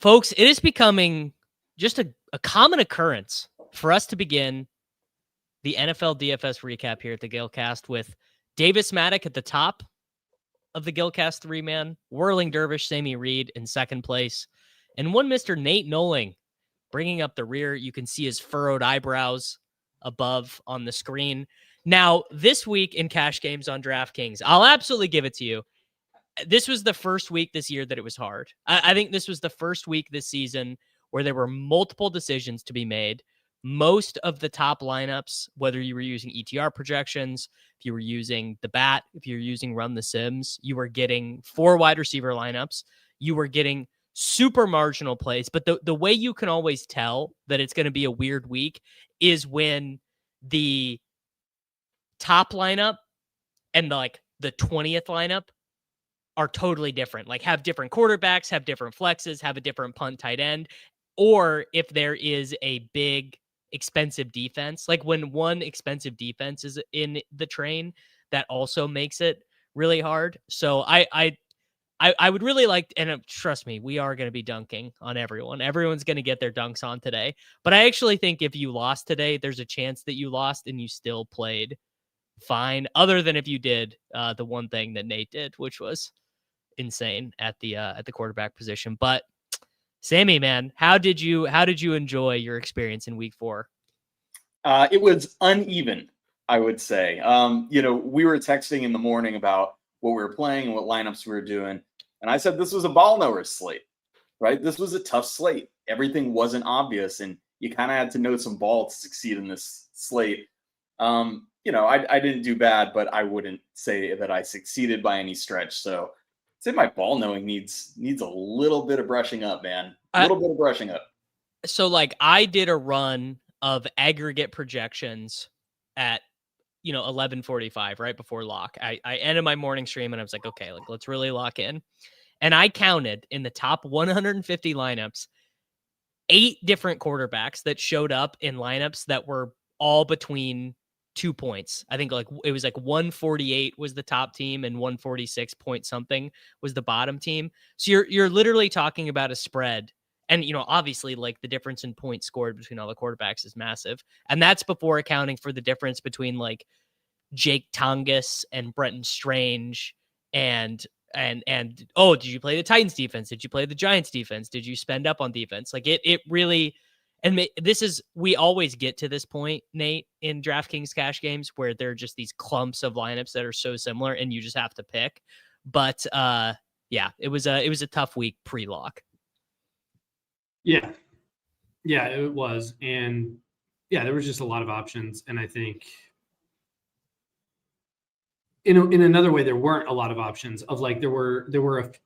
Folks, it is becoming just a common occurrence for us to begin the NFL DFS recap here at the Gillcast with Davis Maddock at the top of the Gillcast three-man, Whirling Dervish Sammy Reid in second place, and one Mr. Nate Nohling bringing up the rear. You can see his furrowed eyebrows above on the screen. Now, this week in cash games on DraftKings, I'll absolutely give it to you. This was the first week this year that it was hard. I think this was the first week this season where there were multiple decisions to be made. Most of the top lineups, whether you were using ETR projections, if you were using the bat, if you're using Run the Sims, you were getting 4 wide receiver lineups. You were getting super marginal plays. But the way you can always tell that it's going to be a weird week is when the top lineup and the 20th lineup are totally different, like have different quarterbacks, have different flexes, have a different punt tight end, or if there is a big expensive defense, like when one expensive defense is in the train, that also makes it really hard. So I would really like, and trust me, we are going to be dunking on everyone. Everyone's going to get their dunks on today. But I actually think if you lost today, there's a chance that you lost and you still played fine, other than if you did the one thing that Nate did, which was insane at the quarterback position. But Sammy, man, how did you enjoy your experience in week 4? It was uneven, I would say. We were texting in the morning about what we were playing and what lineups we were doing. And I said, this was a ball knower slate, right? This was a tough slate. Everything wasn't obvious. And you kind of had to know some ball to succeed in this slate. I didn't do bad, but I wouldn't say that I succeeded by any stretch. So I'd say my ball knowing needs a little bit of brushing up, man. A little bit of brushing up. So I did a run of aggregate projections at 11:45 right before lock. I ended my morning stream and I was like, okay, let's really lock in. And I counted in the top 150 lineups 8 different quarterbacks that showed up in lineups that were all between 2 points. I think it was 148 was the top team and 146 point something was the bottom team. So you're literally talking about a spread. And, obviously the difference in points scored between all the quarterbacks is massive. And that's before accounting for the difference between Jake Tongas and Brenton Strange and did you play the Titans defense? Did you play the Giants defense? Did you spend up on defense? It really, and we always get to this point, Nate, in DraftKings cash games where there are just these clumps of lineups that are so similar and you just have to pick. But it was a tough week pre-lock. Yeah, it was. And there was just a lot of options. And I think in another way, there weren't a lot of options of there were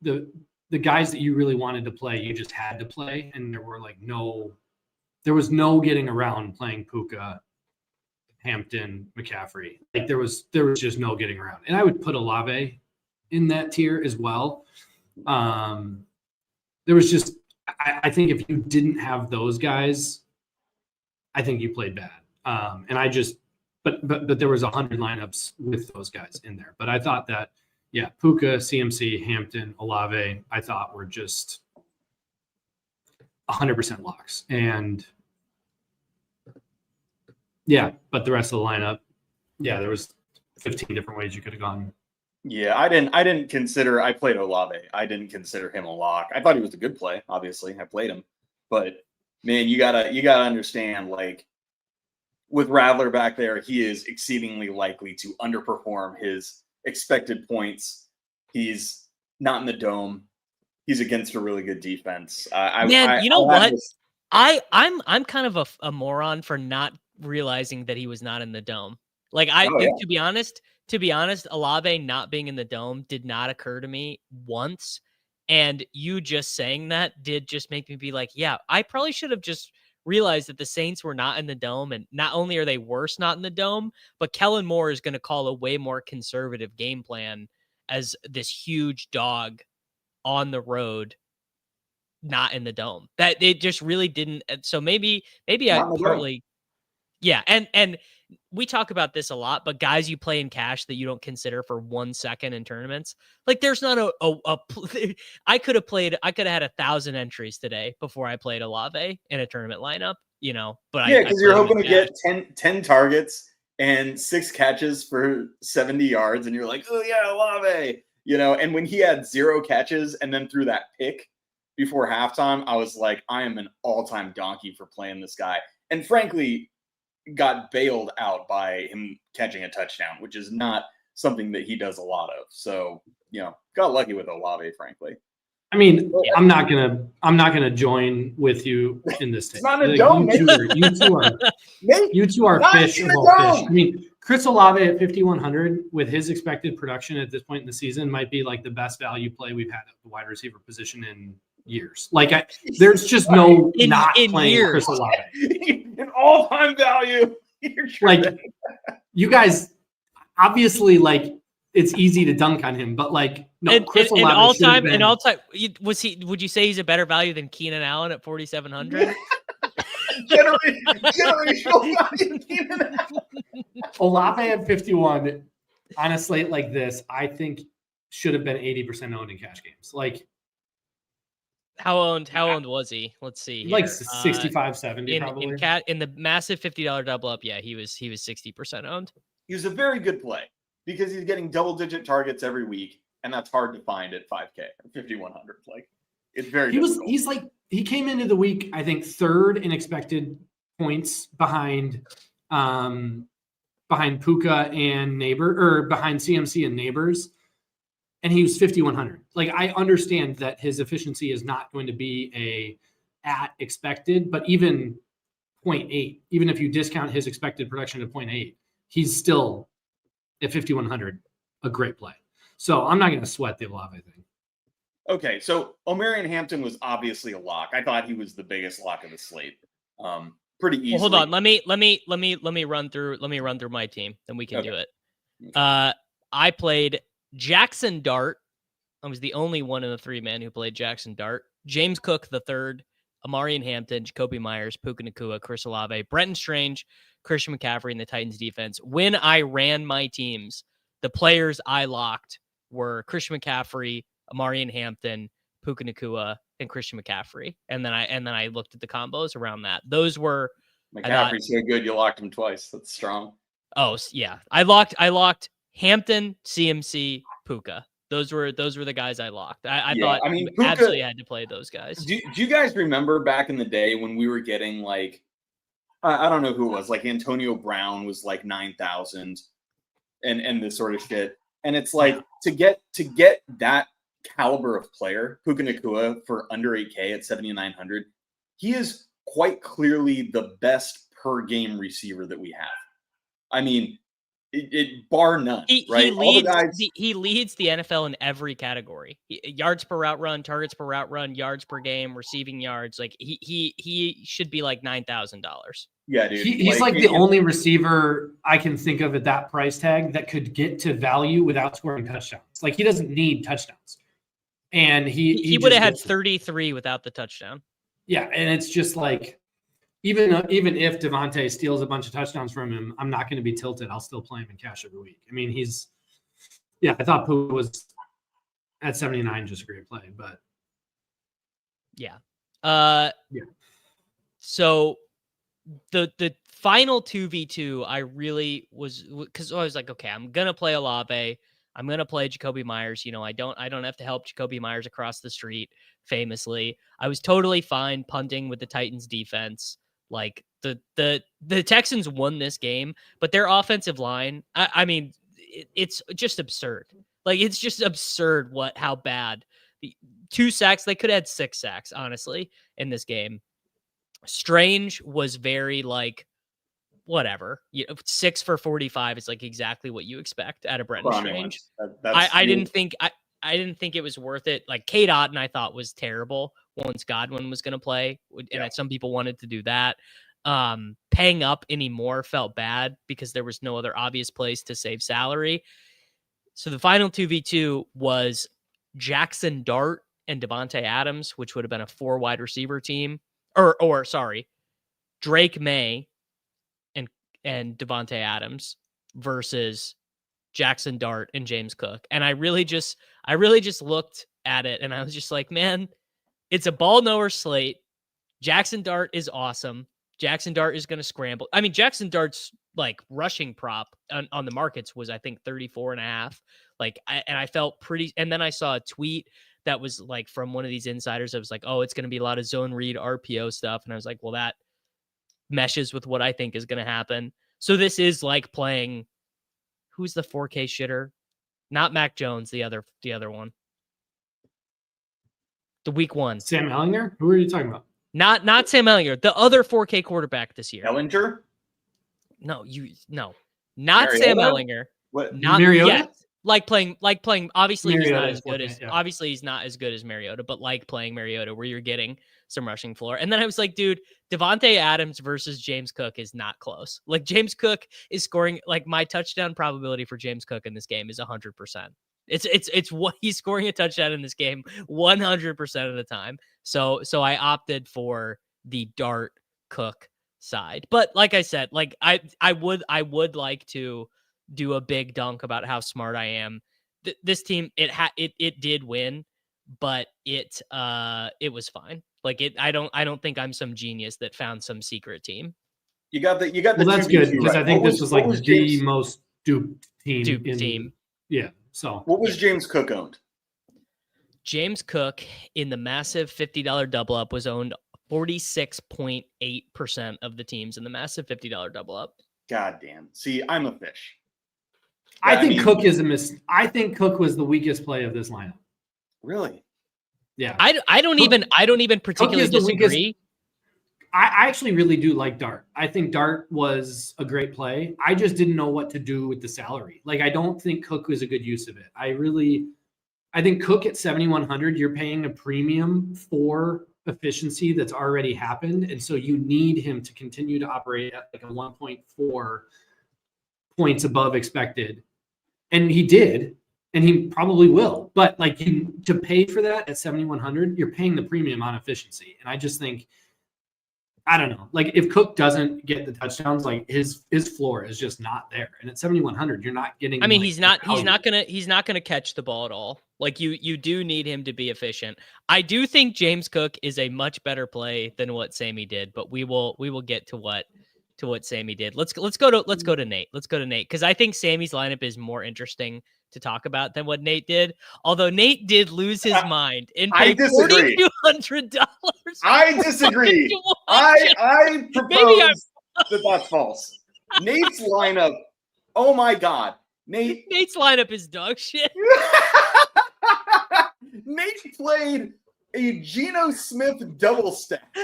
the guys that you really wanted to play, you just had to play. And there were there was no getting around playing Puka, Hampton, McCaffrey. There was just no getting around. And I would put Olave in that tier as well. There was just, I think if you didn't have those guys, I think you played bad. But there was 100 lineups with those guys in there. But I thought that, Puka, CMC, Hampton, Olave, I thought were just 100% locks. And but the rest of the lineup, there was 15 different ways you could have gone. Yeah, I didn't consider. I played Olave. I didn't consider him a lock. I thought he was a good play. Obviously, I played him, but man, you gotta understand. With Rattler back there, he is exceedingly likely to underperform his expected points. He's not in the dome. He's against a really good defense. I'm kind of a moron for not realizing that he was not in the dome. To be honest, Olave not being in the dome did not occur to me once. And you just saying that did just make me be like, yeah, I probably should have just realized that the Saints were not in the dome. And not only are they worse not in the dome, but Kellen Moore is going to call a way more conservative game plan as this huge dog on the road, not in the dome. That it just really didn't. So maybe I partly, and we talk about this a lot, but guys you play in cash that you don't consider for 1 second in tournaments, like there's not I could have had 1,000 entries today before I played Olave in a tournament lineup, but Yeah, I because you're played him hoping in to cash. get 10 targets and 6 catches for 70 yards, and you're like, oh yeah, Olave, and when he had 0 catches and then threw that pick before halftime, I was like, I am an all-time donkey for playing this guy. And frankly, got bailed out by him catching a touchdown, which is not something that he does a lot of. So, got lucky with Olave, frankly. I mean, yeah. I'm not gonna join with you in this take. It's not a dome. You two are fish of all fish. I mean, Chris Olave at 5,100 with his expected production at this point in the season might be like the best value play we've had at the wide receiver position in years. Like, there's just no not playing years. Chris Olave. An all-time value. Like, you guys obviously like. It's easy to dunk on him, but like no, Chris Olave in all time, would you say he's a better value than Keenan Allen at 4,700? Generational value, Keenan Allen. Olave at 51 on a slate like this, I think should have been 80% owned in cash games. Like, how owned was he? Let's see. Like 65, 70 probably. In the massive $50 double up, yeah, he was 60% owned. He was a very good play. Because he's getting double-digit targets every week, and that's hard to find at 5K or 5,100. Like, it's very. He came into the week, I think, 3rd in expected points behind Puka and behind CMC and Neighbors, and he was 5,100. Like, I understand that his efficiency is not going to be at expected, but even 0.8, even if you discount his expected production to 0.8, he's still at 5,100, a great play. So I'm not going to sweat the Olave thing. Okay, so Omarion Hampton was obviously a lock. I thought he was the biggest lock of the slate. Pretty easily. Well, hold on. Let me run through my team, then we can do it. I played Jackson Dart. I was the only one in the 3-man who played Jackson Dart. James Cook the third, Omarion Hampton, Jacoby Myers, Puka Nacua, Chris Olave, Brenton Strange, Christian McCaffrey in the Titans defense. When I ran my teams, the players I locked were Christian McCaffrey, Omarion Hampton, Puka Nacua, and Christian McCaffrey. And then I looked at the combos around that. Those were McCaffrey's so good you locked him twice. That's strong. Oh yeah. I locked Hampton, CMC, Puka. Those were the guys I locked. I thought Puka, absolutely had to play those guys. Do you guys remember back in the day when we were getting like, I don't know who it was, like Antonio Brown was like 9,000 and this sort of shit. And it's like to get that caliber of player, Puka Nacua, for under 8K at 7,900, he is quite clearly the best per game receiver that we have. I mean, it bar none, right? He leads the NFL in every category. Yards per route run, targets per route run, yards per game, receiving yards. Like he should be like $9,000. Yeah, dude. He's like the only receiver I can think of at that price tag that could get to value without scoring touchdowns. Like, he doesn't need touchdowns. And he would have had 33 without the touchdown. Yeah, and it's just like, even if Devontae steals a bunch of touchdowns from him, I'm not going to be tilted. I'll still play him in cash every week. I mean, I thought Pooh was at 79, just a great play, but yeah. So the final 2v2, I really was, because I was like, okay, I'm gonna play Olave. I'm gonna play Jacoby Myers. I don't have to help Jacoby Myers across the street. Famously, I was totally fine punting with the Titans defense. Like the Texans won this game, but their offensive line, I mean, it's just absurd. Like, it's just absurd how bad. 2 sacks, they could have had 6 sacks, honestly, in this game. Strange was very like, whatever. 6 for 45 is like exactly what you expect out of Brenton Strange. I didn't think it was worth it. Like, Kate Otten, I thought was terrible once Godwin was going to play, and some people wanted to do that. Paying up anymore felt bad because there was no other obvious place to save salary. So the final 2v2 was Jackson Dart and Devontae Adams, which would have been a 4 wide receiver team. Or sorry, Drake May and Devontae Adams versus Jackson Dart and James Cook. And I really just looked at it and I was just like, man, it's a ball knower slate. Jackson Dart is awesome. Jackson Dart is going to scramble. I mean, Jackson Dart's like rushing prop on the markets was, I think, 34.5. Like, I felt pretty. And then I saw a tweet that was like from one of these insiders that was like, oh, it's going to be a lot of zone read RPO stuff. And I was like, well, that meshes with what I think is going to happen. So this is like playing, who's the 4K shitter? Not Mac Jones, the other one. The week one. Sam Ellinger? Who are you talking about? Not Sam Ellinger, the other 4K quarterback this year. Ellinger? No. Not Mariota? Sam Ellinger. What? Not Mariota? yet. Like playing. Obviously, Mariota he's not as good as. Obviously, he's not as good as Mariota, but like playing Mariota, where you're getting some rushing floor. And then I was like, dude, Devontae Adams versus James Cook is not close. Like James Cook is scoring. Like my touchdown probability for James Cook in this game is 100%. It's what he's scoring a touchdown in this game 100% of the time. So I opted for the Dart Cook side. But like I said, like I would like to do a big dunk about how smart I am. This team, it did win, but it was fine. Like I don't think I'm some genius that found some secret team. You got the Well, that's good because right. I think this was like the James, most duped team. Team. Yeah. So what was James Cook owned? James Cook in the massive $50 double up was owned 46.8% of the teams in the massive $50 double up. God damn. See, I'm a fish. I think Cook is a miss. I think Cook was the weakest play of this lineup. Really? Yeah. I don't even particularly disagree. I actually really do like Dart. I think Dart was a great play. I just didn't know what to do with the salary. Like, I don't think Cook was a good use of it. I think Cook at 7,100, you're paying a premium for efficiency that's already happened. And so you need him to continue to operate at like a 1.4 points above expected. And he did, and he probably will. But like to pay for that at 7,100, you're paying the premium on efficiency. And I just think, I don't know. Like if Cook doesn't get the touchdowns, like his floor is just not there. And at 7,100, you're not getting. I mean, he's not gonna catch the ball at all. Like you do need him to be efficient. I do think James Cook is a much better play than what Sammy did, but we will get to what Sammy did. Let's go to Nate. Let's go to Nate because I think Sammy's lineup is more interesting to talk about than what Nate did. Although Nate did lose his mind and paid $4,200. I disagree. I propose that's false. Nate's lineup. Oh my God, Nate's lineup is dog shit. Nate played a Geno Smith double stack.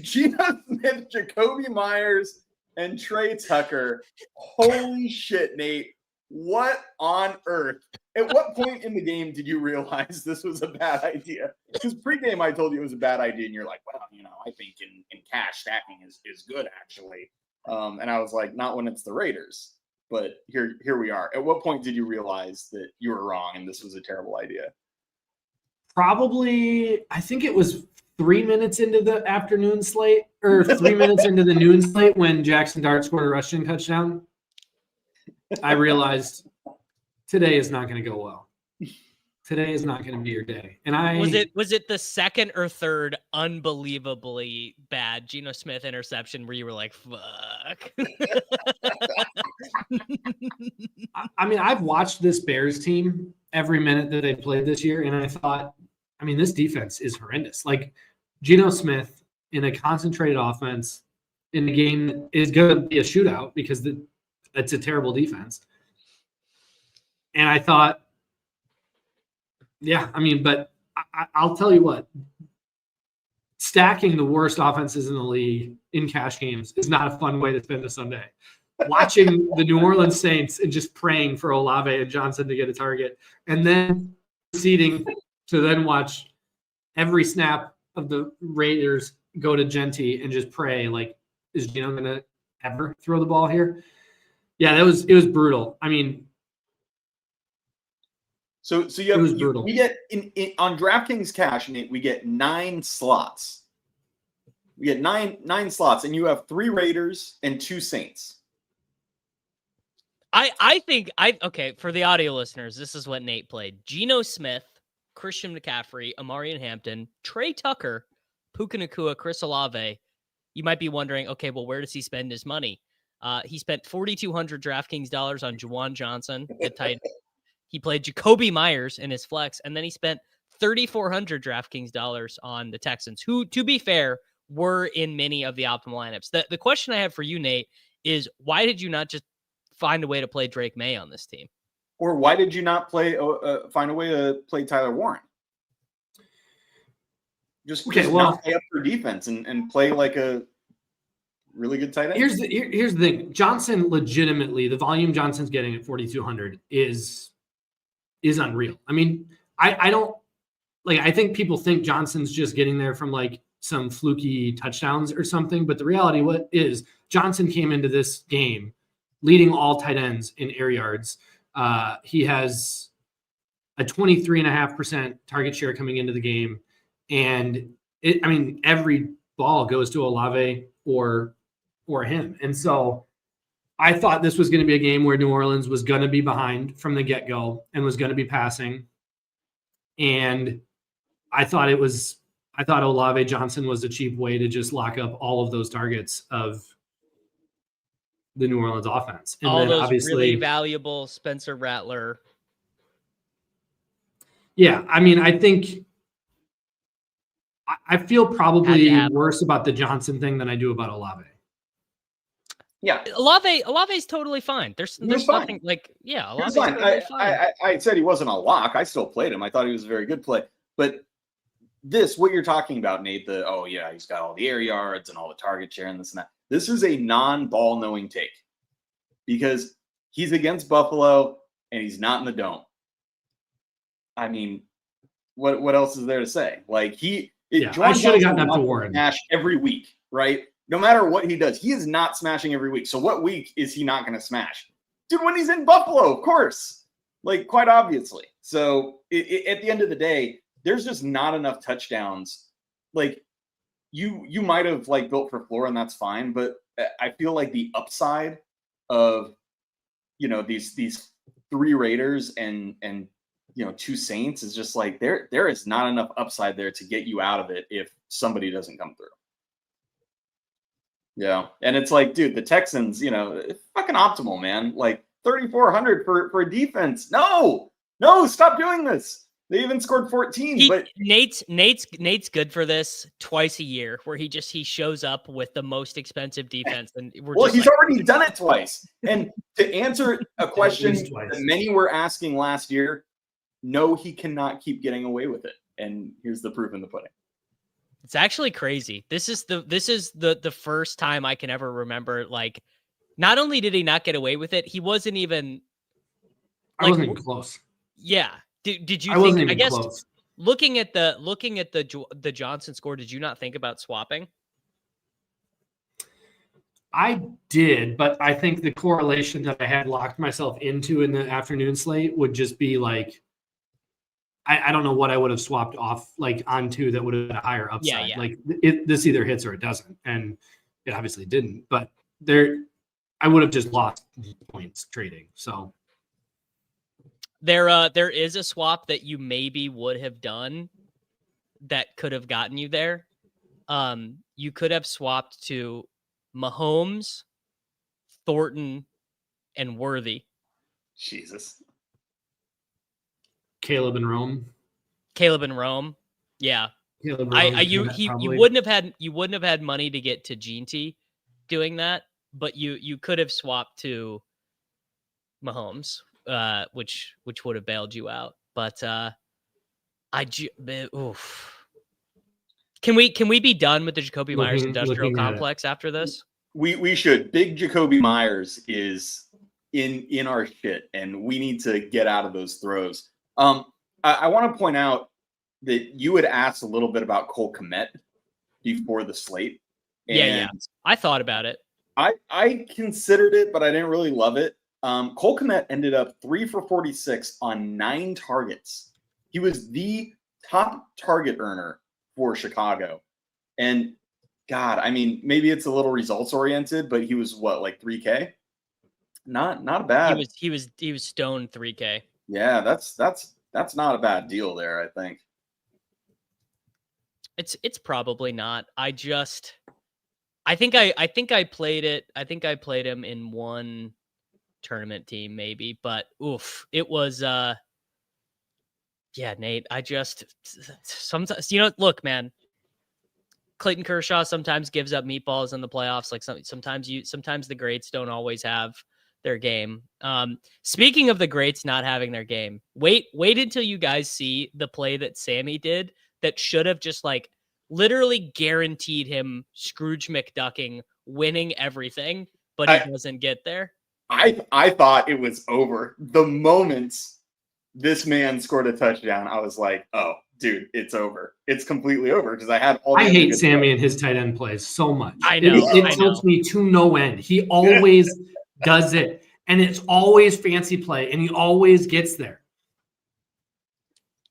Geno Smith, Jacoby Myers, and Trey Tucker. Holy shit, Nate. What on earth? At what point in the game did you realize this was a bad idea? Because pregame I told you it was a bad idea, and you're like, well, I think in cash stacking is good, actually. And I was like, not when it's the Raiders. But here we are. At what point did you realize that you were wrong and this was a terrible idea? Probably, I think it was 3 minutes into the afternoon slate or 3 minutes into the noon slate when Jackson Dart scored a rushing touchdown. I realized today is not going to go well. Today is not going to be your day. And was it the second or third unbelievably bad Geno Smith interception where you were like, fuck? I mean, I've watched this Bears team every minute that they played this year, and I thought, I mean, this defense is horrendous. Like Geno Smith in a concentrated offense in the game is going to be a shootout because it's a terrible defense. And I thought, yeah, I mean, but I'll tell you what, stacking the worst offenses in the league in cash games is not a fun way to spend a Sunday. Watching the New Orleans Saints and just praying for Olave and Johnson to get a target, and then proceeding to then watch every snap of the Raiders go to Genty and just pray, like, is Geno going to ever throw the ball here? Yeah, it was brutal. I mean, So we get in on DraftKings Cash, Nate, we get 9 slots. We get nine slots, and you have 3 Raiders and 2 Saints. I think okay, for the audio listeners, this is what Nate played. Geno Smith, Christian McCaffrey, Amarian Hampton, Trey Tucker, Puka Nacua, Chris Olave. You might be wondering, okay, well, where does he spend his money? He spent $4,200 DraftKings dollars on Juwan Johnson, the tight. He played Jacoby Myers in his flex, and then he spent $3,400 DraftKings dollars on the Texans, who, to be fair, were in many of the optimal lineups. The question I have for you, Nate, is why did you not just find a way to play Drake May on this team? Or why did you not find a way to play Tyler Warren? Just not pay up for defense and play like a really good tight end. Here's the thing. Johnson, legitimately, the volume Johnson's getting at 4,200 is unreal. I mean, I don't like. I think people think Johnson's just getting there from like some fluky touchdowns or something, but the reality is Johnson came into this game leading all tight ends in air yards. He has a 23.5% target share coming into the game. And every ball goes to Olave or him. And so I thought this was going to be a game where New Orleans was going to be behind from the get-go and was going to be passing. And I thought Olave Johnson was a cheap way to just lock up all of those targets of the New Orleans offense. And all then those obviously really valuable Spencer Rattler. Yeah, I mean, I think I feel probably worse about the Johnson thing than I do about Olave. Yeah, Olave's totally fine. There's nothing like Olave's fine. Totally fine. I said he wasn't a lock. I still played him. I thought he was a very good play. But what you're talking about, Nate, he's got all the air yards and all the target share and this and that. This is a non-ball knowing take because he's against Buffalo and he's not in the dome. I mean, what else is there to say? Like I should have gotten up to Warren. Smash every week, right? No matter what he does, he is not smashing every week. So what week is he not going to smash? Dude, when he's in Buffalo, of course, like quite obviously. So at the end of the day, there's just not enough touchdowns. Like you might have like built for floor and that's fine, but I feel like the upside of these 3 Raiders and 2 Saints is just like there is not enough upside there to get you out of it if somebody doesn't come through. Yeah. And it's like, dude, the Texans, it's fucking optimal, man. Like 3,400 for defense. No, stop doing this. They even scored 14. But Nate's good for this twice a year, where he shows up with the most expensive defense, and he's already done it twice. And to answer a question that many were asking last year, no, he cannot keep getting away with it. And here's the proof in the pudding. It's actually crazy. This is the first time I can ever remember. Like, not only did he not get away with it, he wasn't even. I wasn't even close. Yeah. Did you? I guess close. Looking at the Johnson score, did you not think about swapping? I did, but I think the correlation that I had locked myself into in the afternoon slate would just be like, I don't know what I would have swapped off like onto that would have been a higher upside. Yeah. Like this either hits or it doesn't, and it obviously didn't. But I would have just lost points trading. So there is a swap that you maybe would have done that could have gotten you there. You could have swapped to Mahomes, Thornton, and Worthy. Jesus. Caleb and Rome. Yeah. Caleb Rome, you wouldn't have had money to get to Gene doing that, but you could have swapped to Mahomes, which would have bailed you out. But oof. Can we be done with the Jacoby Myers industrial complex after this? We should. Big Jacoby Myers is in our shit, and we need to get out of those throws. I want to point out that you had asked a little bit about Cole Kmet before the slate. And yeah. I thought about it. I considered it, but I didn't really love it. Cole Kmet ended up 3 for 46 on 9 targets. He was the top target earner for Chicago. And God, I mean, maybe it's a little results oriented, but he was what, like 3K? Not bad. He was stoned 3K. Yeah, that's not a bad deal there, I think. It's probably not. I think I played it. I think I played him in one tournament team maybe, but oof, it was yeah, Nate, I just sometimes, look, man, Clayton Kershaw sometimes gives up meatballs in the playoffs. Like sometimes the greats don't always have their game. Speaking of the greats not having their game, wait until you guys see the play that Sammy did that should have just like literally guaranteed him Scrooge McDucking winning everything, but he doesn't get there. I thought it was over. The moment this man scored a touchdown, I was like, oh, dude, it's over. It's completely over because I had all the I hate Sammy plays. and his tight end plays so much. I know. It tilts me to no end. He always does it. And it's always fancy play, and he always gets there.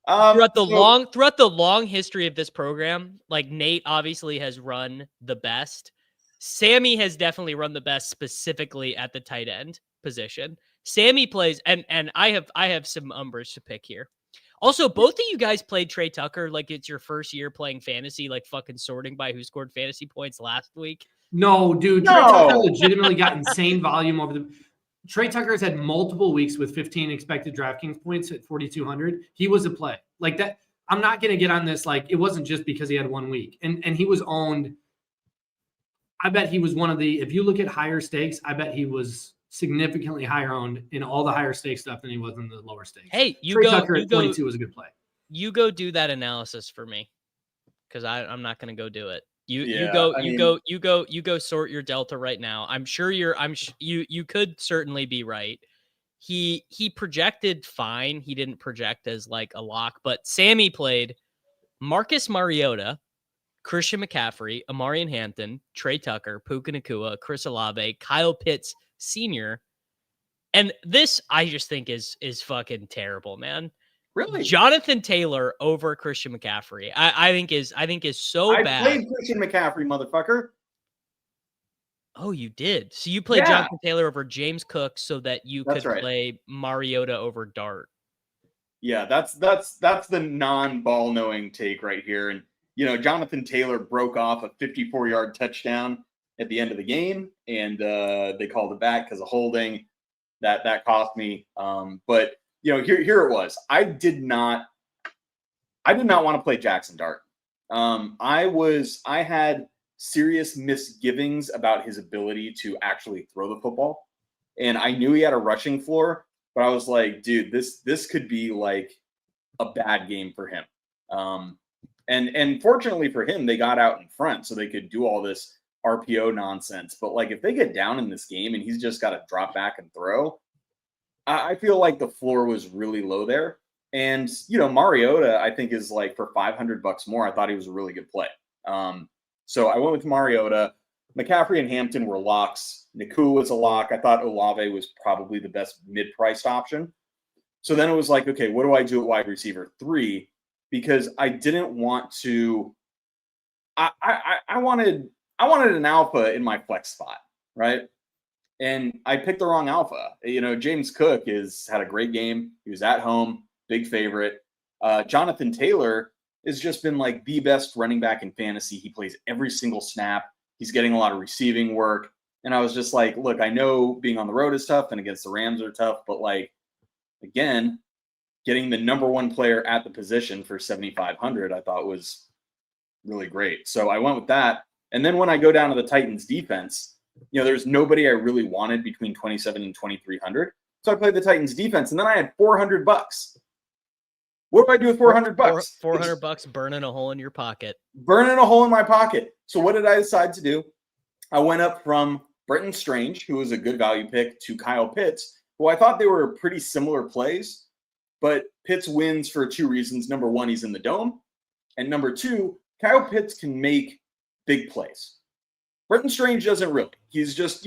Throughout the long history of this program, like Nate obviously has run the best. Sammy has definitely run the best specifically at the tight end position. Sammy plays, and I have some umbrage to pick here. Also, both of you guys played Trey Tucker like it's your first year playing fantasy, like fucking sorting by who scored fantasy points last week. No, dude. No. Trey Tucker legitimately got insane volume over the. Trey Tucker has had multiple weeks with 15 expected DraftKings points at 4,200. He was a play like that. I'm not going to get on this. Like, it wasn't just because he had 1 week and he was owned. I bet he was one of the, if you look at higher stakes, I bet he was significantly higher owned in all the higher stakes stuff than he was in the lower stakes. Hey, Trey Tucker at 22 was a good play. You go do that analysis for me, because I'm not going to go do it. You go sort your delta right now. I'm sure you could certainly be right. He projected fine. He didn't project as like a lock, but Sammy played Marcus Mariota, Christian McCaffrey, Amarian Hampton, Trey Tucker, Puka Nacua, Chris Olave, Kyle Pitts Sr. And this I just think is fucking terrible, man. Really? Jonathan Taylor over Christian McCaffrey. I think is so bad. I played Christian McCaffrey, motherfucker. Oh, you did. So you played Jonathan Taylor over James Cook so that you could play Mariota over Dart. Yeah, that's the non-ball knowing take right here. And Jonathan Taylor broke off a 54-yard touchdown at the end of the game, and they called it back because of holding. That cost me. But here it was. I did not want to play Jackson Dart. I had serious misgivings about his ability to actually throw the football. And I knew he had a rushing floor, but I was like, dude, this could be like a bad game for him. And fortunately for him, they got out in front so they could do all this RPO nonsense. But like, if they get down in this game and he's just got to drop back and throw, I feel like the floor was really low there. And, Mariota, I think, is like for $500 more. I thought he was a really good play. So I went with Mariota. McCaffrey and Hampton were locks. Nacua was a lock. I thought Olave was probably the best mid-priced option. So then it was like, okay, what do I do at wide receiver 3? Because I didn't want to. I wanted an alpha in my flex spot, right? And I picked the wrong alpha. James Cook had a great game. He was at home, big favorite. Jonathan Taylor has just been like the best running back in fantasy. He plays every single snap. He's getting a lot of receiving work. And I was just like, look, I know being on the road is tough and against the Rams are tough, but like, again, getting the number 1 player at the position for 7,500, I thought was really great. So I went with that. And then when I go down to the Titans defense, there's nobody I really wanted between 27 and 2,300. So I played the Titans defense, and then I had $400. What do I do with $400? $400 burning a hole in your pocket. Burning a hole in my pocket. So what did I decide to do? I went up from Brenton Strange, who was a good value pick, to Kyle Pitts, who I thought they were pretty similar plays, but Pitts wins for 2 reasons. Number 1, he's in the dome. And number 2, Kyle Pitts can make big plays. Brenton Strange doesn't really. He's just,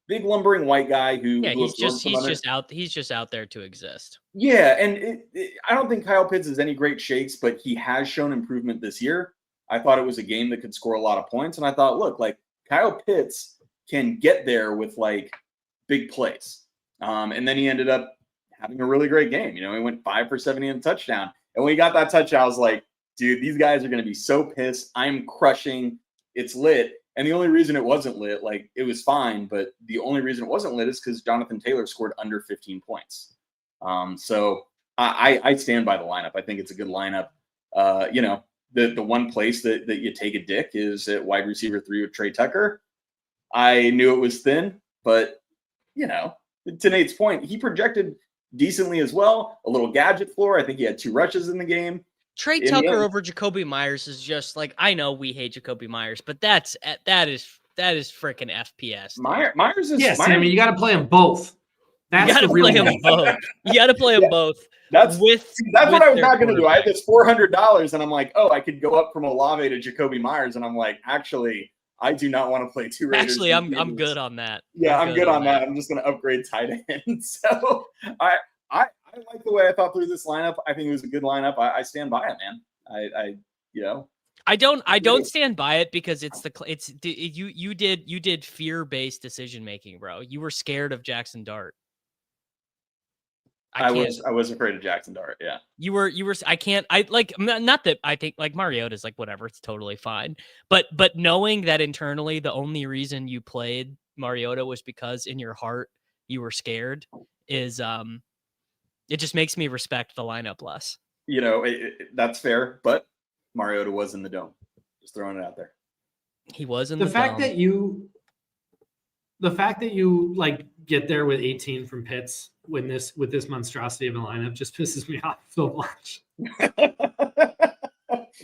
big lumbering white guy who. Yeah, he's just out there to exist. Yeah, and I don't think Kyle Pitts is any great shakes, but he has shown improvement this year. I thought it was a game that could score a lot of points. And I thought, look, like Kyle Pitts can get there with like big plays. And then he ended up having a really great game. You know, he went 5 for 70 and a touchdown. And when he got that touchdown, I was like, dude, these guys are going to be so pissed. I'm crushing. It's lit. And the only reason it wasn't lit, like it was fine, but the only reason it wasn't lit is because Jonathan Taylor scored under 15 points. So I stand by the lineup. I think it's a good lineup. You know, the one place that you take a dick is at wide receiver 3 with Trey Tucker. I knew it was thin, but you know, to Nate's point, he projected decently as well. A little gadget floor. I think he had 2 rushes in the game. Trey Tucker over Jacoby Myers is just like, I know we hate Jacoby Myers, but that is freaking FPS. Myers is Sammy, you got to play them both. You got to play them both. You got to play them both. That's what I was not going to do. I had this $400, and I'm like, oh, I could go up from Olave to Jacoby Myers, and I'm like, actually, I do not want to play 2 Raiders. Actually, I'm good on that. Yeah, I'm good on that. I'm just going to upgrade tight end. So I like the way I thought through this lineup. I think it was a good lineup. I stand by it, man. I don't stand by it because you did fear-based decision making, bro. You were scared of Jackson Dart. I was afraid of Jackson Dart. Yeah. You were, not that I think like Mariota's like, whatever, it's totally fine. But knowing that internally, the only reason you played Mariota was because in your heart, you were scared is, it just makes me respect the lineup less. You know, that's fair, but Mariota was in the dome. Just throwing it out there. He was in the dome. The fact that you like get there with 18 from Pitts with this monstrosity of a lineup just pisses me off so much.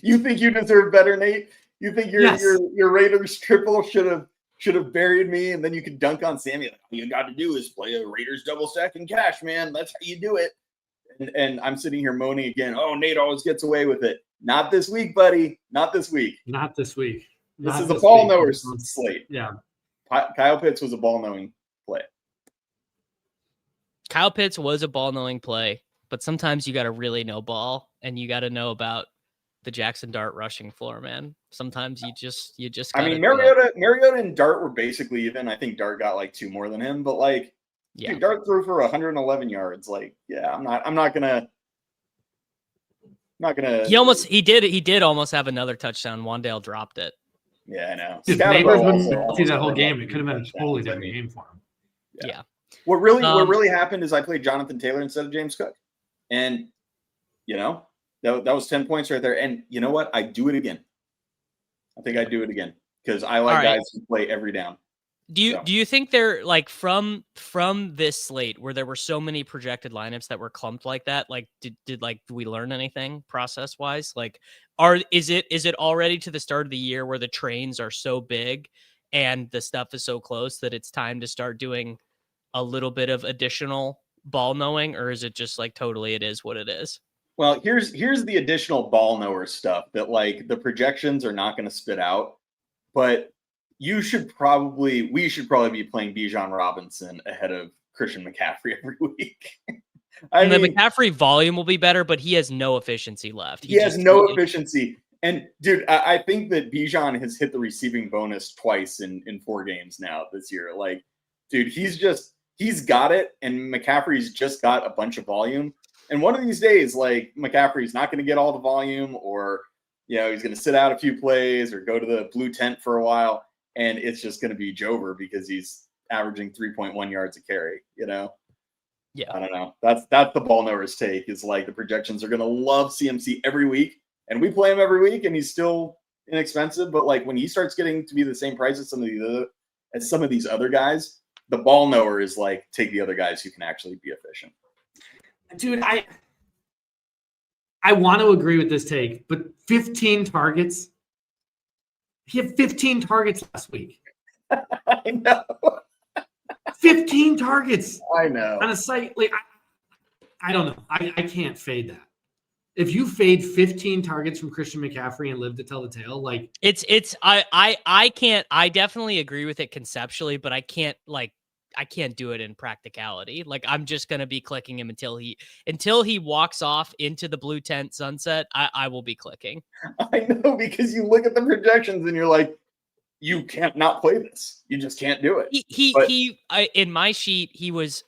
You think you deserve better, Nate? You think your Raiders triple should have buried me, and then you could dunk on Sammy? Like, all you got to do is play a Raiders double stack in cash, man. That's how you do it. And I'm sitting here moaning again. Oh, Nate always gets away with it. Not this week, buddy. Not this week. Not this week. This is a ball knower slate. Yeah. Kyle Pitts was a ball knowing play. Kyle Pitts was a ball knowing play, but sometimes you got to really know ball, and you got to know about the Jackson Dart rushing floor, man. Sometimes you just. I mean, Mariota and Dart were basically even. I think Dart got like 2 more than him, but like, yeah, dude, Dart threw for 111 yards. Like, yeah, I'm not gonna. He did almost have another touchdown. Wandale dropped it. Yeah, I know. Dude, neighbors wouldn't see that whole game. It could have been a totally different game for him. Yeah. What really happened is I played Jonathan Taylor instead of James Cook, and you know that was 10 points right there. And you know what? I do it again. I think I do it again because I like guys who play every down. Do you think they're like from this slate where there were so many projected lineups that were clumped like that? Like, did we learn anything process wise? Like, is it already to the start of the year where the trains are so big and the stuff is so close that it's time to start doing a little bit of additional ball knowing, or is it just like totally it is what it is? Well, here's the additional ball knower stuff that like the projections are not going to spit out, but we should probably be playing Bijan Robinson ahead of Christian McCaffrey every week. I mean, the McCaffrey volume will be better, but he has no efficiency left. He has no efficiency. And dude, I think that Bijan has hit the receiving bonus twice in 4 games now this year. Like, dude, he's got it, and McCaffrey's just got a bunch of volume. And one of these days, like, McCaffrey's not going to get all the volume, or he's going to sit out a few plays or go to the blue tent for a while. And it's just going to be Jover because he's averaging 3.1 yards a carry, you know? Yeah. I don't know. That's the ball knowers take is like the projections are going to love CMC every week. And we play him every week and he's still inexpensive. But like when he starts getting to be the same price as some of these other guys, the ball knower is like, take the other guys who can actually be efficient. Dude, I want to agree with this take, but 15 targets. He had 15 targets last week. I know. 15 targets. I know. On a site like I don't know. I can't fade that. If you fade 15 targets from Christian McCaffrey and live to tell the tale, like I can't. I definitely agree with it conceptually, but I can't I can't do it in practicality. Like, I'm just going to be clicking him until he walks off into the blue tent sunset. I will be clicking. I know, because you look at the projections and you're like, you can't not play this. You just can't do it. In my sheet, he was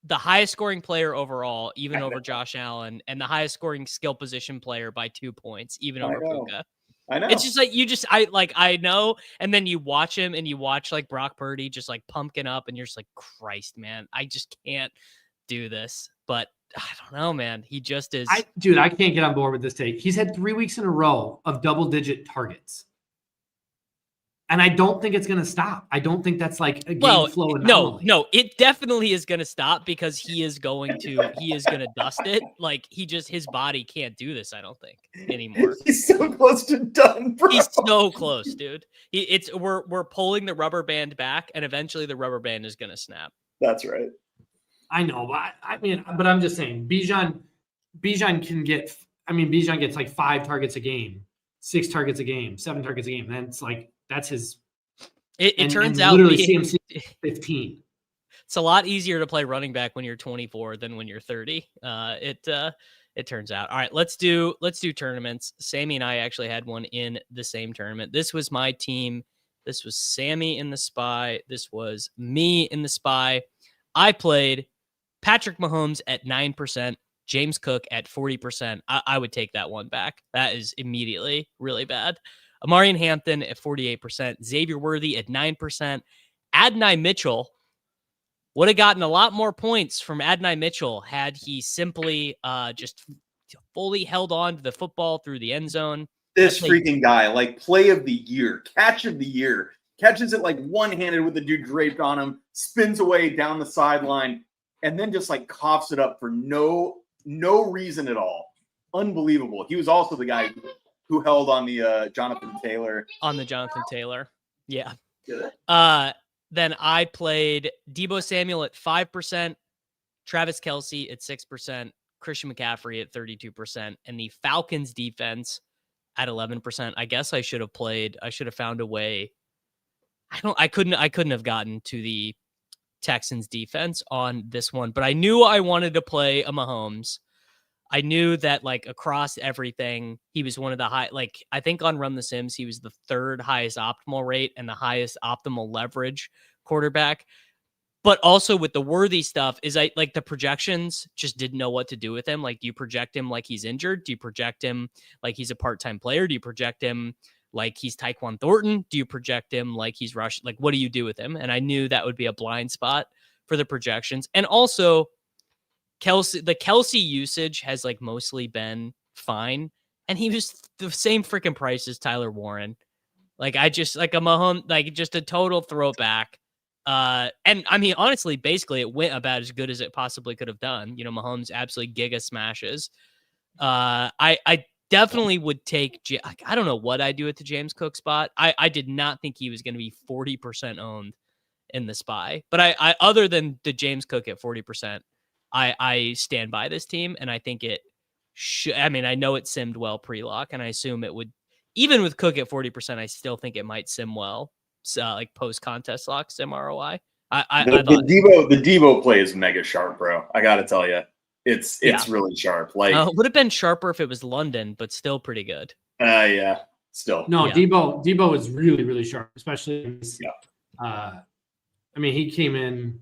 the highest scoring player overall, even over Josh Allen, and the highest scoring skill position player by 2 points, even over Puka. I know. It's just like I know, and then you watch him and you watch like Brock Purdy just like pumpkin up, and you're just like, Christ, man, I just can't do this. But I don't know, man. He just is. I can't get on board with this take. He's had 3 weeks in a row of double-digit targets. And I don't think it's going to stop. I don't think that's like a game flow anomaly. No, it definitely is going to stop because he is going to dust it. Like his body can't do this, I don't think, anymore. He's so close to done, bro. He's so close, dude. We're pulling the rubber band back, and eventually the rubber band is going to snap. That's right. I know, but I'm just saying, Bijan gets like 5 targets a game, 6 targets a game, 7 targets a game. And it's like, that's his. It turns out literally CMC 15. It's a lot easier to play running back when you're 24 than when you're 30. It turns out. All right, let's do tournaments. Sammy and I actually had one in the same tournament. This was my team. This was Sammy in the Spy. This was me in the Spy. I played Patrick Mahomes at 9%, James Cook at 40%. I would take that one back. That is immediately really bad. Amarian Hampton at 48%, Xavier Worthy at 9%, Adonai Mitchell would have gotten a lot more points from Adonai Mitchell had he simply just fully held on to the football through the end zone. This freaking guy, like play of the year, catch of the year, catches it like one-handed with the dude draped on him, spins away down the sideline, and then just like coughs it up for no reason at all. Unbelievable. He was also the guy who held on the Jonathan Taylor. On the Jonathan Taylor. Yeah. Yeah. Then I played Deebo Samuel at 5%, Travis Kelce at 6%, Christian McCaffrey at 32%, and the Falcons defense at 11%. I guess I should have found a way. I couldn't have gotten to the Texans defense on this one, but I knew I wanted to play a Mahomes. I knew that like across everything, he was one of the high, like I think on Run the Sims, he was the 3rd highest optimal rate and the highest optimal leverage quarterback. But also with the Worthy stuff is like the projections just didn't know what to do with him. Like, do you project him like he's injured? Do you project him like he's a part-time player? Do you project him like he's Tyquan Thornton? Do you project him like he's Rush? Like, what do you do with him? And I knew that would be a blind spot for the projections. And also the Kelce usage has like mostly been fine. And he was the same freaking price as Tyler Warren. Like, I just like a Mahomes, like just a total throwback. And I mean, honestly, basically it went about as good as it possibly could have done. You know, Mahomes absolutely giga smashes. I definitely would take, I don't know what I do at the James Cook spot. I did not think he was going to be 40% owned in the Spy, but I other than the James Cook at 40%, I stand by this team. And I think it should, I mean, I know it simmed well pre-lock, and I assume it would, even with Cook at 40%, I still think it might sim well. Like post-contest lock sim ROI. The Deebo play is mega sharp, bro. I gotta tell you, it's really sharp. Like, would have been sharper if it was London, but still pretty good. Yeah, still. No, yeah. Deebo is really, really sharp, especially in this, I mean, he came in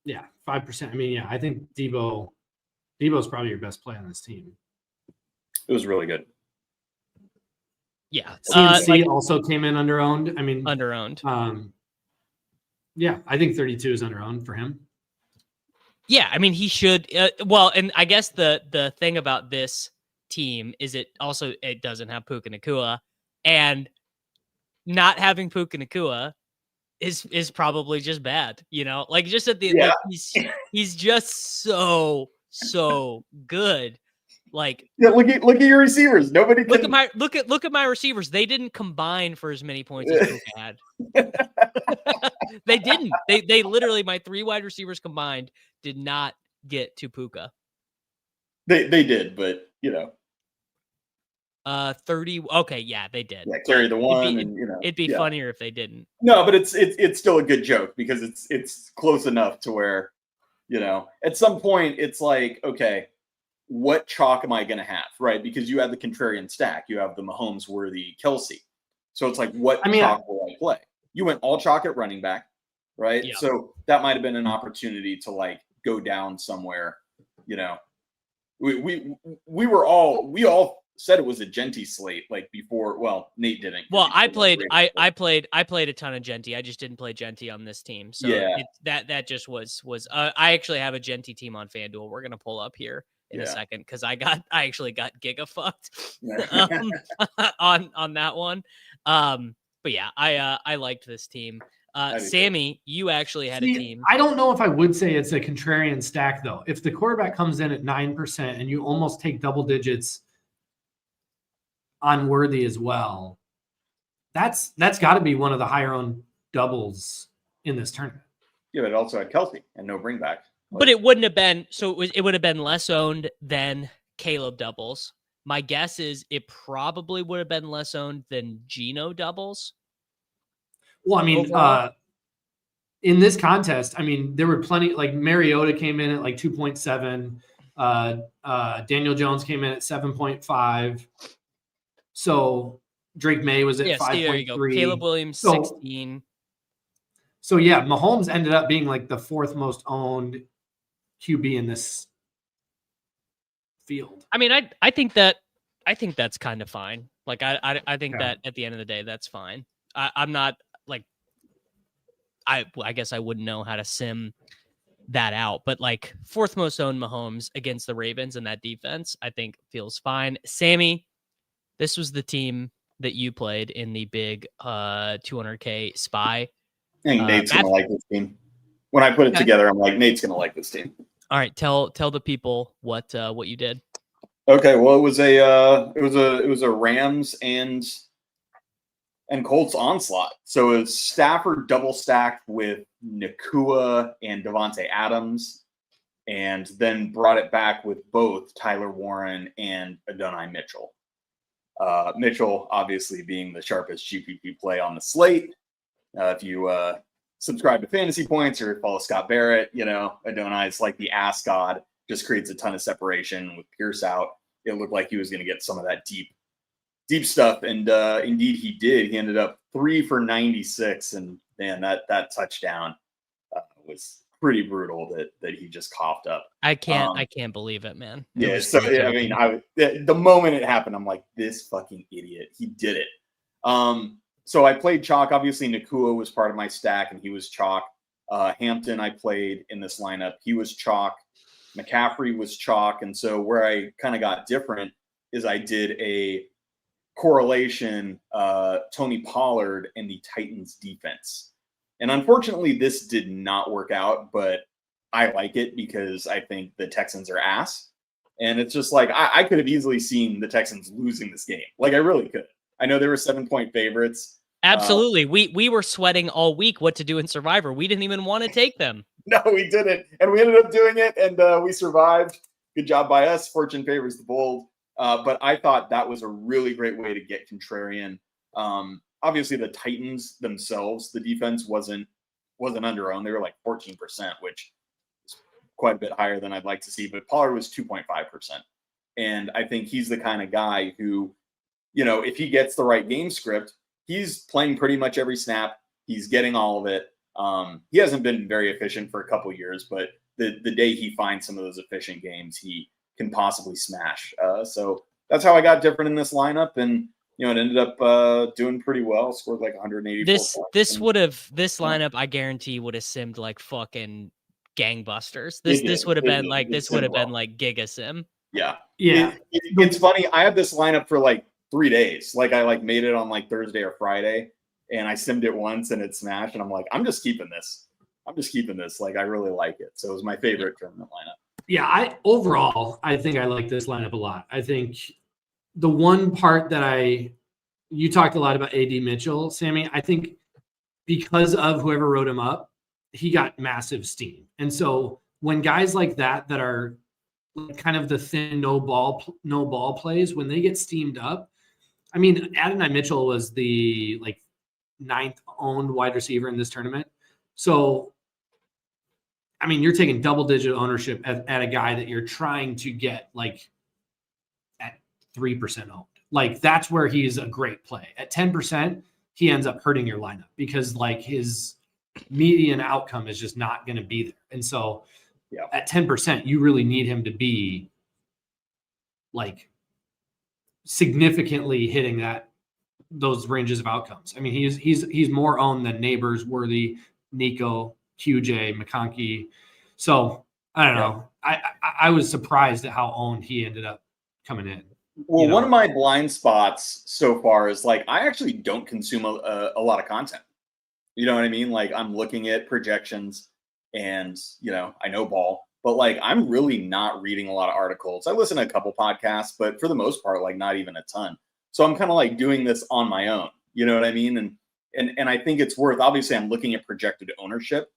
5%. I mean, I think Deebo's probably your best play on this team. It was really good. Yeah. CMC also came in underowned. I mean, underowned. I think 32 is underowned for him. Yeah, I mean, he should. Well, and I guess the thing about this team is it doesn't have Puka Nacua, and not having Puka Nacua is probably just bad. You know, like just at the like he's just so good. Like, look at your receivers. Nobody can... look at my receivers. They didn't combine for as many points as Puka had. They didn't. They literally, my 3 wide receivers combined did not get to Puka. They did, but you know. 30. Okay, yeah, they did. Yeah, carry the one, It'd be funnier if they didn't. No, but it's still a good joke because it's close enough to where, at some point it's like, okay, what chalk am I going to have, right? Because you have the contrarian stack, you have the Mahomes worthy Kelsey, so it's like, what chalk will I play? You went all chalk at running back, right? Yeah. So that might have been an opportunity to like go down somewhere. We all said it was a Genty slate like before. Well, Nate didn't. Well, I played a ton of Genty. I just didn't play Genty on this team. So that just was I actually have a Genty team on FanDuel. We're gonna pull up here in a second because I actually got giga fucked on that one. But yeah, I liked this team. Sammy, you actually had a team. I don't know if I would say it's a contrarian stack though. If the quarterback comes in at 9% and you almost take double digits on Worthy as well, that's got to be one of the higher owned doubles in this tournament. Yeah, but it also had Kelsey and no bring back. But it wouldn't have been it would have been less owned than Caleb doubles. My guess is it probably would have been less owned than Geno doubles. Well, I mean, in this contest, I mean, there were plenty, like Mariota came in at like 2.7. Daniel Jones came in at 7.5. So Drake May was at 5.3. Caleb Williams, 16. So yeah, Mahomes ended up being like the fourth most owned QB in this field. I mean, I think that's kind of fine. Like I think that at the end of the day, that's fine. I'm not like, I guess I wouldn't know how to sim that out, but like fourth most owned Mahomes against the Ravens and that defense, I think feels fine. Sammy, this was the team that you played in the big 200K Spy. I think Nate's gonna like this team. When I put it together, I'm like, Nate's gonna like this team. All right, tell the people what you did. Okay, well, it was a Rams and Colts onslaught. So it was Stafford double stacked with Nakua and Devontae Adams, and then brought it back with both Tyler Warren and Adonai Mitchell. Mitchell obviously being the sharpest GPP play on the slate. If you subscribe to Fantasy Points or follow Scott Barrett, Adonai's like the ass god, just creates a ton of separation with Pierce out. It looked like he was going to get some of that deep stuff, and indeed he did. He ended up 3 for 96, and man, that touchdown was pretty brutal that he just coughed up. I can't believe it, man. Yeah, so I mean, the moment it happened, I'm like, this fucking idiot, he did it. So I played chalk. Obviously, Nakua was part of my stack, and he was chalk. Hampton I played in this lineup. He was chalk. McCaffrey was chalk. And so where I kind of got different is I did a correlation, Tony Pollard and the Titans defense. And unfortunately, this did not work out, but I like it because I think the Texans are ass. And it's just like, I could have easily seen the Texans losing this game. Like, I really could. I know they were 7-point favorites. Absolutely. We were sweating all week what to do in Survivor. We didn't even want to take them. No, we didn't. And we ended up doing it, and we survived. Good job by us. Fortune favors the bold. But I thought that was a really great way to get contrarian. Obviously, the Titans themselves, the defense wasn't under owned. They were like 14%, which is quite a bit higher than I'd like to see. But Pollard was 2.5%. And I think he's the kind of guy who, if he gets the right game script, he's playing pretty much every snap. He's getting all of it. He hasn't been very efficient for a couple years, but the day he finds some of those efficient games, he can possibly smash. So that's how I got different in this lineup, and it ended up doing pretty well. Scored like 184 points. This lineup, I guarantee, would have simmed like fucking gangbusters. This would have been like Giga Sim. Yeah. It's funny. I had this lineup for like 3 days. Like I made it on like Thursday or Friday, and I simmed it once and it smashed. And I'm like, I'm just keeping this. Like, I really like it. So it was my favorite tournament lineup. Yeah, I think I like this lineup a lot. I think the one part that you talked a lot about AD Mitchell, Sammy. I think because of whoever wrote him up, he got massive steam. And so when guys like that are kind of the thin no ball plays, when they get steamed up, I mean, Adonai Mitchell was the like 9th owned wide receiver in this tournament. So, I mean, you're taking double-digit ownership at a guy that you're trying to get like at 3% owned. Like that's where he's a great play. At 10%, he ends up hurting your lineup because like his median outcome is just not going to be there. And so at 10%, you really need him to be like significantly hitting those ranges of outcomes. I mean, he's more owned than Neighbors, Worthy, Nico, QJ, McConkey. So I don't know. I was surprised at how owned he ended up coming in. Well, one of my blind spots so far is like I actually don't consume a lot of content. You know what I mean? Like I'm looking at projections and, I know ball, but like I'm really not reading a lot of articles. I listen to a couple podcasts, but for the most part, like not even a ton. So I'm kind of like doing this on my own. You know what I mean? And I think it's worth, obviously I'm looking at projected ownership,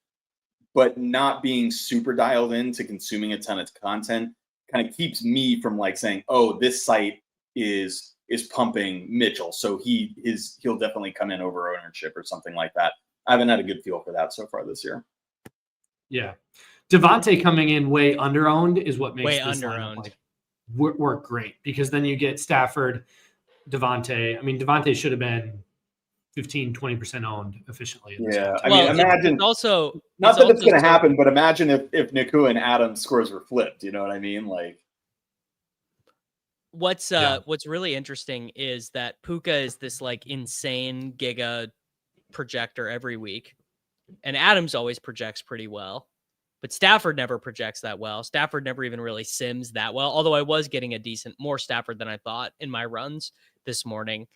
but not being super dialed into consuming a ton of content kind of keeps me from like saying, oh, this site is pumping Mitchell, so he'll definitely come in over ownership or something like that. I haven't had a good feel for that so far this year. Yeah. Devontae coming in way under-owned is what makes way this under-owned lineup like work great, because then you get Stafford, Devontae. I mean, Devontae should have been 15-20% owned efficiently. Yeah, I mean, imagine it's also not that it's going to happen, but imagine if Nakua and Adams scores were flipped. You know what I mean? Like, what's really interesting is that Puka is this like insane giga projector every week, and Adams always projects pretty well, but Stafford never projects that well. Stafford never even really sims that well. Although I was getting a decent more Stafford than I thought in my runs this morning.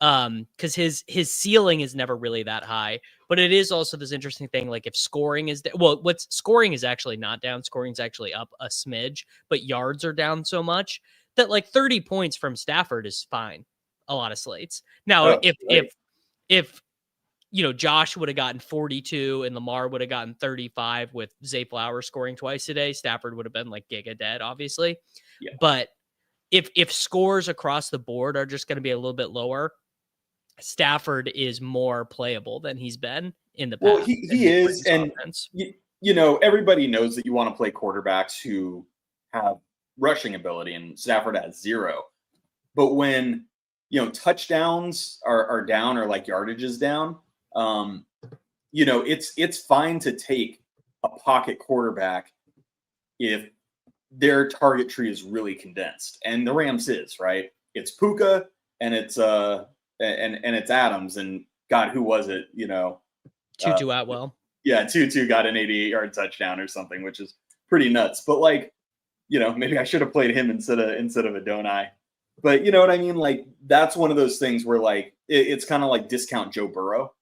Because his ceiling is never really that high, but it is also this interesting thing. Like if scoring is what's scoring is actually not down. Scoring is actually up a smidge, but yards are down so much that like 30 points from Stafford is fine. A lot of slates. Now, if Josh would have gotten 42 and Lamar would have gotten 35 with Zay Flowers scoring twice a day, Stafford would have been like giga dead, obviously. Yeah. But if scores across the board are just going to be a little bit lower, Stafford is more playable than he's been in the past. Well, he is, and everybody knows that you want to play quarterbacks who have rushing ability, and Stafford has 0. But when touchdowns are down or like yardage is down, it's fine to take a pocket quarterback if their target tree is really condensed, and the Rams is, right. It's Puka and it's and it's Adams, and God, who was it? Tutu Atwell. Yeah, Tutu got an 88-yard touchdown or something, which is pretty nuts. But like, maybe I should have played him instead of Adonai. But you know what I mean? Like that's one of those things where like it's kind of like discount Joe Burrow,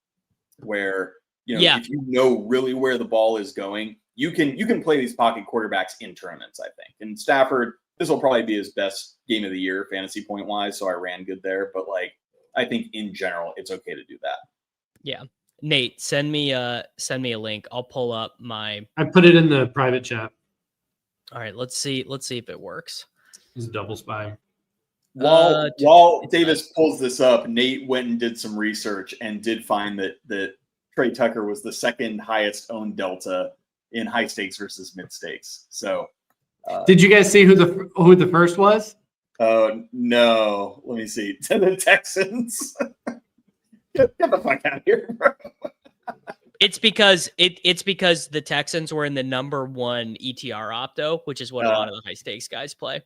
where if you know really where the ball is going, you can play these pocket quarterbacks in tournaments, I think. And Stafford, this will probably be his best game of the year fantasy point wise, so I ran good there. But like I think in general, it's okay to do that. Yeah. Nate, send me a link. I'll pull up I put it in the private chat. All right, let's see if it works. It's a double spy. While Davis pulls this up, Nate went and did some research and did find that Trey Tucker was the second highest owned delta in high stakes versus mid stakes. So, did you guys see who the first was? Oh no! Let me see. To the Texans. Get the fuck out of here, bro. It's because the Texans were in the number 1 ETR opto, which is what a lot of the high stakes guys play.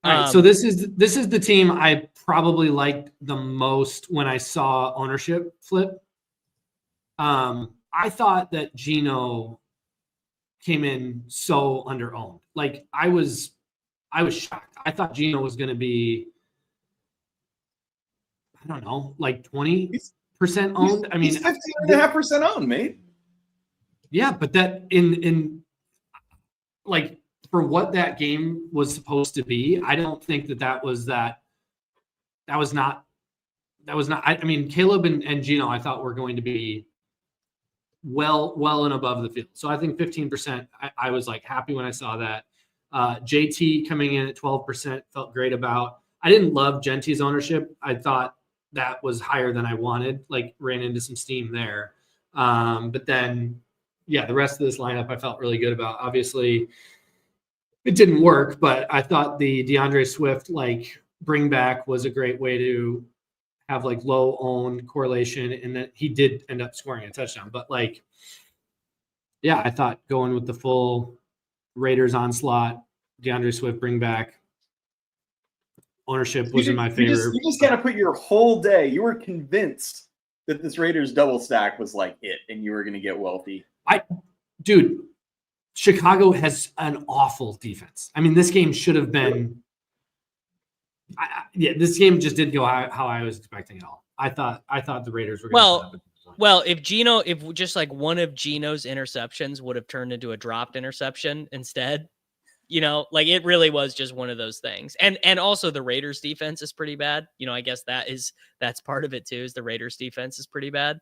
All right, so this is the team I probably liked the most when I saw ownership flip. I thought that Geno came in so under-owned. Like I was shocked. I thought Geno was going to be, I don't know, like 20% owned. I mean, he's 15.5% owned, mate. Yeah, but that in like for what that game was supposed to be, I don't think that was not. I mean, Caleb and Geno, I thought were going to be well and above the field. So I think 15%. I was like happy when I saw that. JT coming in at 12%, felt great about. I didn't love Gentry's ownership. I thought that was higher than I wanted, like ran into some steam there. But then, yeah, the rest of this lineup I felt really good about. Obviously, it didn't work, but I thought the DeAndre Swift like bring back was a great way to have like low owned correlation, and that he did end up scoring a touchdown. But like, yeah, I thought going with the full Raiders onslaught, DeAndre Swift bring back ownership was in my favor. You just kind of put your whole day. You were convinced that this Raiders double stack was like it, and you were going to get wealthy. Dude, Chicago has an awful defense. I mean, this game should have been. This game just didn't go how I was expecting it all. I thought the Raiders were going to. Well, if just like one of Geno's interceptions would have turned into a dropped interception instead, you know, like it really was just one of those things. And also the Raiders defense is pretty bad. You know, I guess that's part of it too, is the Raiders defense is pretty bad.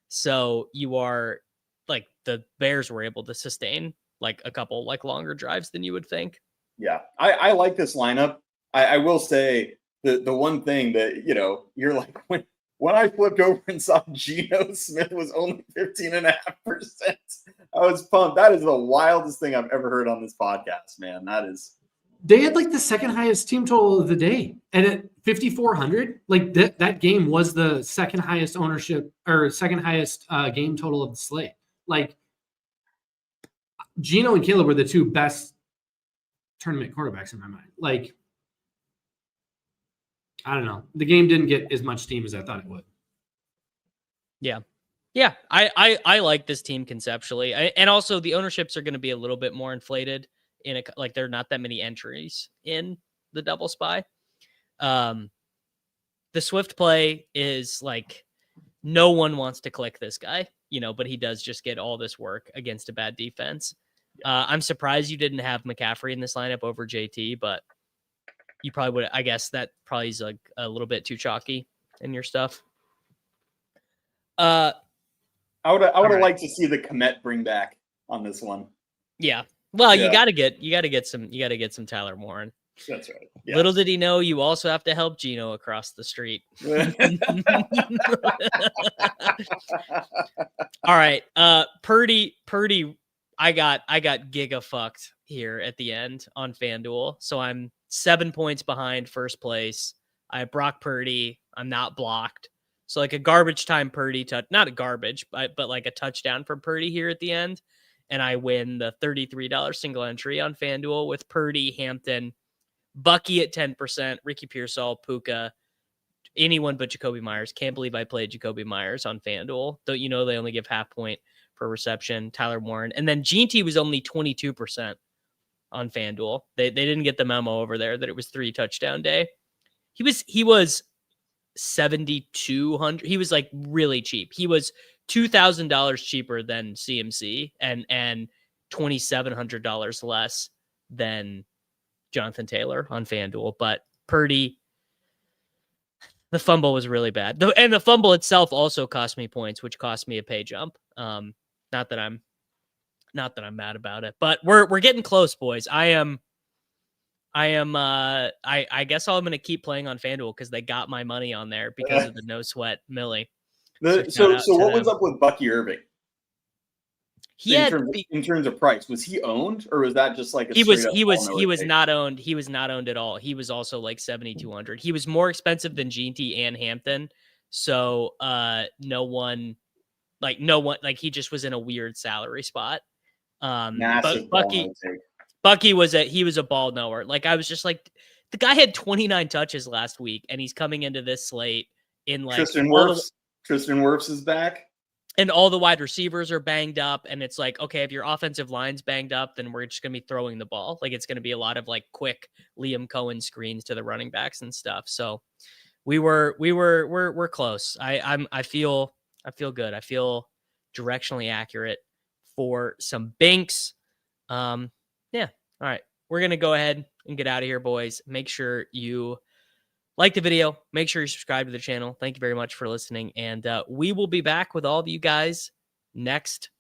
So you are like the Bears were able to sustain like a couple like longer drives than you would think. Yeah, I like this lineup. I will say the one thing that, you know, you're like when I flipped over and saw Geno Smith was only 15.5%, I was pumped. That is the wildest thing I've ever heard on this podcast, man. That is. They had like the second highest team total of the day, and at 5,400, like that game was the second highest ownership or second highest game total of the slate. Like Geno and Caleb were the two best tournament quarterbacks in my mind. Like, I don't know. The game didn't get as much steam as I thought it would. Yeah. Yeah. I like this team conceptually. And also the ownerships are going to be a little bit more inflated like there are not that many entries in the double spy. The Swift play is like, no one wants to click this guy, you know, but he does just get all this work against a bad defense. I'm surprised you didn't have McCaffrey in this lineup over JT, but you probably would. I guess that probably is like a little bit too chalky in your stuff. I would have liked to see the Komet bring back on this one. Yeah. Well, you gotta get some Tyler Warren. That's right. Yeah. Little did he know you also have to help Geno across the street. All right. Purdy, I got giga fucked here at the end on FanDuel. So I'm 7 points behind first place. I have Brock Purdy. I'm not blocked. So like a garbage time Purdy not a garbage, but like a touchdown from Purdy here at the end. And I win the $33 single entry on FanDuel with Purdy, Hampton, Bucky at 10%, Ricky Pearsall, Puka, anyone but Jacoby Myers. Can't believe I played Jacoby Myers on FanDuel. Don't you know they only give half point per reception, Tyler Warren. And then GT was only 22% on FanDuel. They didn't get the memo over there that it was 3 touchdown day. He was 7,200. He was like really cheap. He was $2,000 cheaper than CMC and $2,700 less than Jonathan Taylor on FanDuel. But Purdy, the fumble was really bad. And the fumble itself also cost me points, which cost me a pay jump. Not that I'm mad about it, but we're getting close, boys. I guess I'm going to keep playing on FanDuel because they got my money on there because of the no sweat Millie. So what was up with Bucky Irving? In terms of price, was he owned or was that just like he was not owned? He was not owned at all. He was also like 7,200. He was more expensive than GT and Hampton. So no one, he just was in a weird salary spot. But Bucky was a ball knower. Like I was just like, the guy had 29 touches last week and he's coming into this slate in like Tristan Wirfs is back. And all the wide receivers are banged up. And it's like, okay, if your offensive line's banged up, then we're just going to be throwing the ball. Like it's going to be a lot of like quick Liam Cohen screens to the running backs and stuff. So we're close. I feel good. I feel directionally accurate for some binks. Yeah. All right. We're going to go ahead and get out of here, boys. Make sure you like the video. Make sure you subscribe to the channel. Thank you very much for listening. And we will be back with all of you guys next